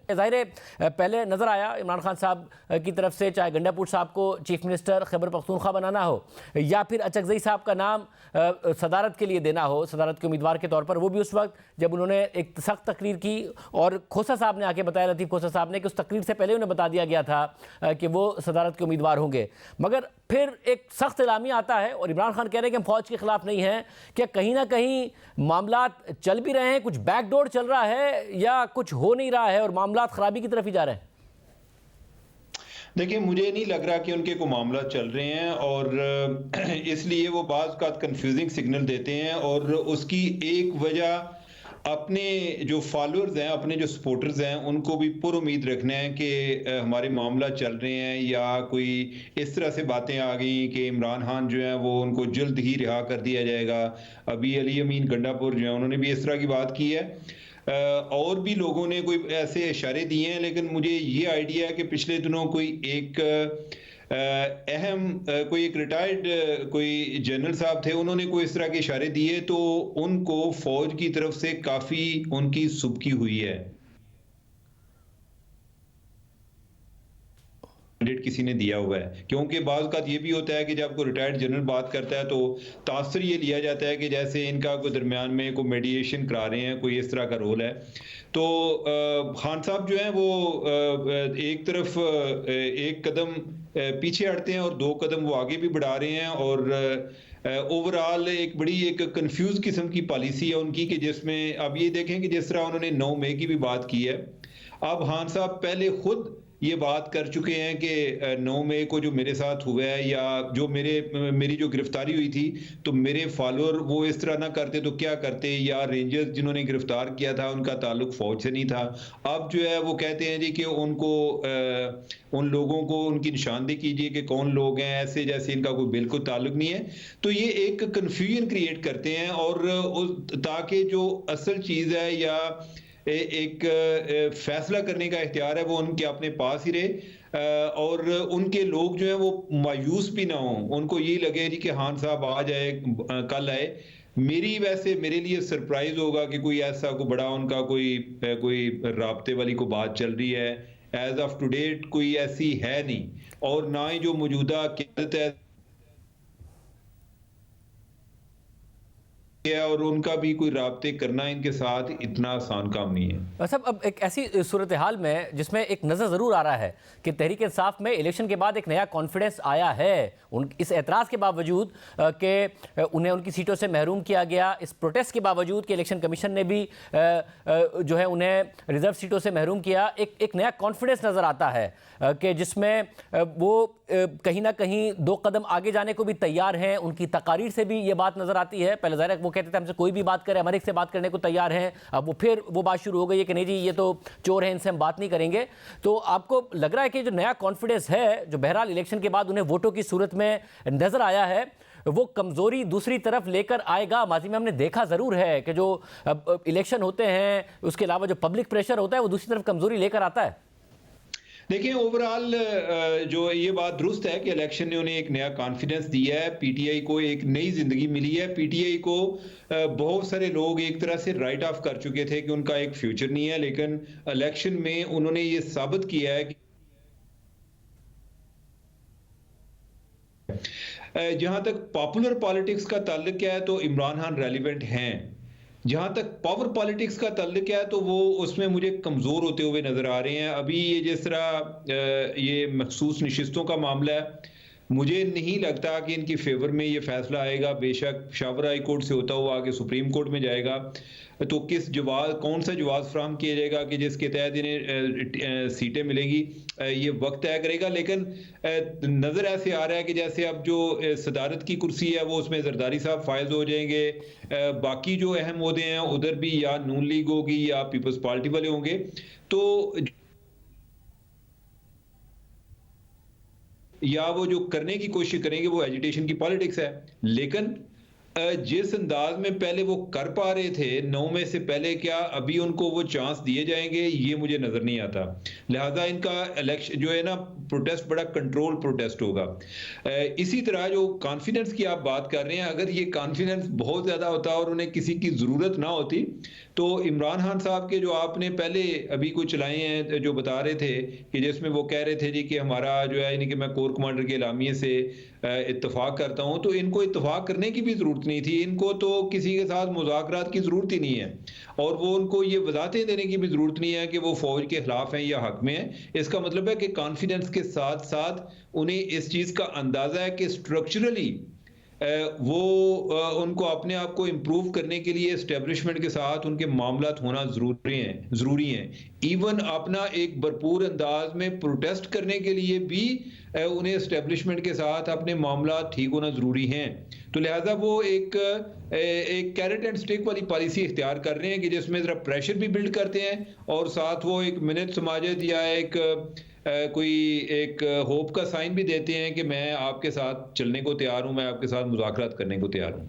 ज़ाहिर है पहले नज़र आया इमरान खान साहब की तरफ से, चाहे गंडापुर साहब को चीफ मिनिस्टर खैबर पख्तूनख्वा बनाना हो या फिर अचकज़ई साहब का नाम सदारत के लिए देना हो, सदारत के उम्मीदवार के तौर पर, वो भी उस वक्त जब उन्होंने एक सख्त तकरीर की और खोसा साहब ने आके बताया, लतीफ़ खोसा साहब ने, कि उस तकरीर से पहले उन्हें बता दिया गया था कि वो सदारत के उम्मीदवार होंगे। मगर फिर एक सख्त एलामिया आता है और इमरान खान कह रहे हैं कि हम फ़ौज के ख़िलाफ़ नहीं हैं। क्या कहीं ना कहीं मामलात चल भी रहे हैं, कुछ बैकडोर चल रहा है या कुछ हो नहीं रहा है और मामलात ख़राबी की तरफ ही जा रहे हैं? देखिए, मुझे नहीं लग रहा कि उनके कोई मामला चल रहे हैं और इसलिए वो बाज़ औक़ात कन्फ्यूजिंग सिग्नल देते हैं और उसकी एक वजह अपने जो फॉलोअर्स हैं, अपने जो सपोर्टर्स हैं, उनको भी पुरुम्मीद रखना है कि हमारे मामला चल रहे हैं, या कोई इस तरह से बातें आ गई कि इमरान खान जो है वो उनको जल्द ही रिहा कर दिया जाएगा। अभी अली अमीन गंडापुर जो है उन्होंने भी इस तरह की बात की है। और भी लोगों ने कोई ऐसे इशारे दिए हैं, लेकिन मुझे ये आइडिया है कि पिछले दिनों कोई एक कोई एक रिटायर्ड कोई जनरल साहब थे, उन्होंने कोई इस तरह के इशारे दिए तो उनको फौज की तरफ से काफी उनकी सुबकी हुई है। कैंडिडेट किसी ने दिया हुआ है, क्योंकि बाज़ औक़ात ये भी होता है कि जब कोई रिटायर्ड जनरल बात करता है तो तासर ये लिया जाता है कि जैसे इनका कोई दरमियान में कोई मीडिएशन करा रहे हैं, कोई इस तरह का रोल है। तो खान साहब जो हैं वो एक तरफ एक कदम पीछे हटते हैं और दो कदम वो आगे भी बढ़ा रहे हैं और ओवरऑल एक बड़ी एक कंफ्यूज किस्म की पॉलिसी है उनकी, कि जिसमें अब ये देखें कि जिस तरह उन्होंने 9 मई की भी बात की है। अब खान साहब पहले खुद ये बात कर चुके हैं कि 9 मई को जो मेरे साथ हुआ है या जो मेरी जो गिरफ्तारी हुई थी, तो मेरे फॉलोअर वो इस तरह ना करते तो क्या करते, या रेंजर्स जिन्होंने गिरफ्तार किया था उनका ताल्लुक फौज से नहीं था। अब जो है वो कहते हैं जी कि उनको उन लोगों को उनकी निशानदेही कीजिए कि कौन लोग हैं, ऐसे जैसे इनका कोई बिल्कुल ताल्लुक नहीं है। तो ये एक कन्फ्यूजन क्रिएट करते हैं और ताकि जो असल चीज़ है या एक फैसला करने का इख्तियार है वो उनके अपने पास ही रहे और उनके लोग जो हैं वो मायूस भी ना हों, उनको ये लगे जी कि खान साहब आ जाए, कल आए। मेरे लिए सरप्राइज होगा कि कोई ऐसा कोई बड़ा उनका कोई राब्ते वाली कोई बात चल रही है। एज ऑफ टू डेट कोई ऐसी है नहीं, और ना ही जो मौजूदा क़यादत है और उनका भी कोई राब्ते करना इनके साथ इतना आसान काम नहीं है। साहब, अब एक ऐसी सूरत हाल में जिसमें एक नज़र ज़रूर आ रहा है कि तहरीक इंसाफ में इलेक्शन के बाद एक नया कॉन्फिडेंस आया है, इस एतराज़ के बावजूद कि उन्हें उनकी सीटों से महरूम किया गया, इस प्रोटेस्ट के बावजूद कि इलेक्शन कमीशन ने भी जो है उन्हें रिजर्व सीटों से महरूम किया, एक नया कॉन्फिडेंस नज़र आता है कि जिसमें वो कहीं ना कहीं 2 कदम आगे जाने को भी तैयार हैं। उनकी तकारीर से भी ये बात नज़र आती है। पहले ज़ाहिर है वो कहते थे हमसे कोई भी बात करे, हमारे से बात करने को तैयार हैं। अब वो फिर वो बात शुरू हो गई है कि नहीं जी ये तो चोर हैं, इनसे हम बात नहीं करेंगे। तो आपको लग रहा है कि जो नया कॉन्फिडेंस है, जो बहरहाल इलेक्शन के बाद उन्हें वोटों की सूरत में नज़र आया है, वो कमज़ोरी दूसरी तरफ लेकर आएगा? माजी में हमने देखा ज़रूर है कि जो इलेक्शन होते हैं उसके अलावा जो पब्लिक प्रेशर होता है वो दूसरी तरफ कमज़ोरी लेकर आता है। देखिए, ओवरऑल जो ये बात दुरुस्त है कि इलेक्शन ने उन्हें एक नया कॉन्फिडेंस दिया है, पीटीआई को एक नई जिंदगी मिली है। पीटीआई को बहुत सारे लोग एक तरह से राइट ऑफ कर चुके थे कि उनका एक फ्यूचर नहीं है, लेकिन इलेक्शन में उन्होंने ये साबित किया है कि जहां तक पॉपुलर पॉलिटिक्स का ताल्लुक है तो इमरान खान रेलिवेंट हैं। जहां तक पावर पॉलिटिक्स का ताल्लुक है तो वो उसमें मुझे कमजोर होते हुए नजर आ रहे हैं। अभी ये जिस तरह ये मखसूस नशिस्तों का मामला है, मुझे नहीं लगता कि इनकी फेवर में ये फैसला आएगा। बेशक शावर हाई कोर्ट से होता हुआ आगे सुप्रीम कोर्ट में जाएगा, तो कौन सा जवाब फराहम किया जाएगा कि जिसके तहत इन्हें सीटें मिलेंगी, ये वक्त तय करेगा। लेकिन नज़र ऐसे आ रहा है कि जैसे अब जो सदारत की कुर्सी है वो उसमें जरदारी साहब फायज हो जाएंगे, बाकी जो अहम ओहदे हैं उधर भी या नून लीग होगी या पीपल्स पार्टी वाले होंगे। तो या वो जो करने की कोशिश करेंगे वो एजिटेशन की पॉलिटिक्स है। लेकिन जिस अंदाज में पहले वो कर पा रहे थे 9 में से पहले, क्या अभी उनको वो चांस दिए जाएंगे, ये मुझे नजर नहीं आता। लिहाजा इनका इलेक्शन जो है ना प्रोटेस्ट बड़ा कंट्रोल प्रोटेस्ट होगा। इसी तरह जो कॉन्फिडेंस की आप बात कर रहे हैं, अगर ये कॉन्फिडेंस बहुत ज़्यादा होता और उन्हें किसी की ज़रूरत ना होती तो इमरान खान साहब के जो आपने पहले अभी कोई चलाए हैं जो बता रहे थे कि जिसमें वो कह रहे थे जी कि हमारा जो है यानी कि मैं कोर कमांडर के एलामिये से इत्तफाक करता हूं, तो इनको इत्तफाक करने की भी ज़रूरत नहीं थी। इनको तो किसी के साथ मुज़ाकरात की ज़रूरत ही नहीं है और वो उनको ये वजाहतें देने की भी ज़रूरत नहीं है कि वो फ़ौज के खिलाफ हैं या हक में हैं। इसका मतलब है कि कॉन्फिडेंस के साथ साथ उन्हें इस चीज़ का अंदाज़ा है कि स्ट्रक्चरली वो उनको अपने आप को इम्प्रूव करने के लिए एस्टेब्लिशमेंट के साथ उनके मामलात होना ज़रूरी हैं। इवन अपना एक भरपूर अंदाज में प्रोटेस्ट करने के लिए भी उन्हें एस्टेब्लिशमेंट के साथ अपने मामलात ठीक होना ज़रूरी हैं। तो लिहाजा वो एक कैरेट एंड स्टिक वाली पॉलिसी इख्तियार कर रहे हैं कि जिसमें ज़रा प्रेशर भी बिल्ड करते हैं और साथ वो एक मिनट समाजत या एक कोई एक होप का साइन भी देते हैं कि मैं आपके साथ चलने को तैयार हूं, मैं आपके साथ मुज़ाकरात करने को तैयार हूं।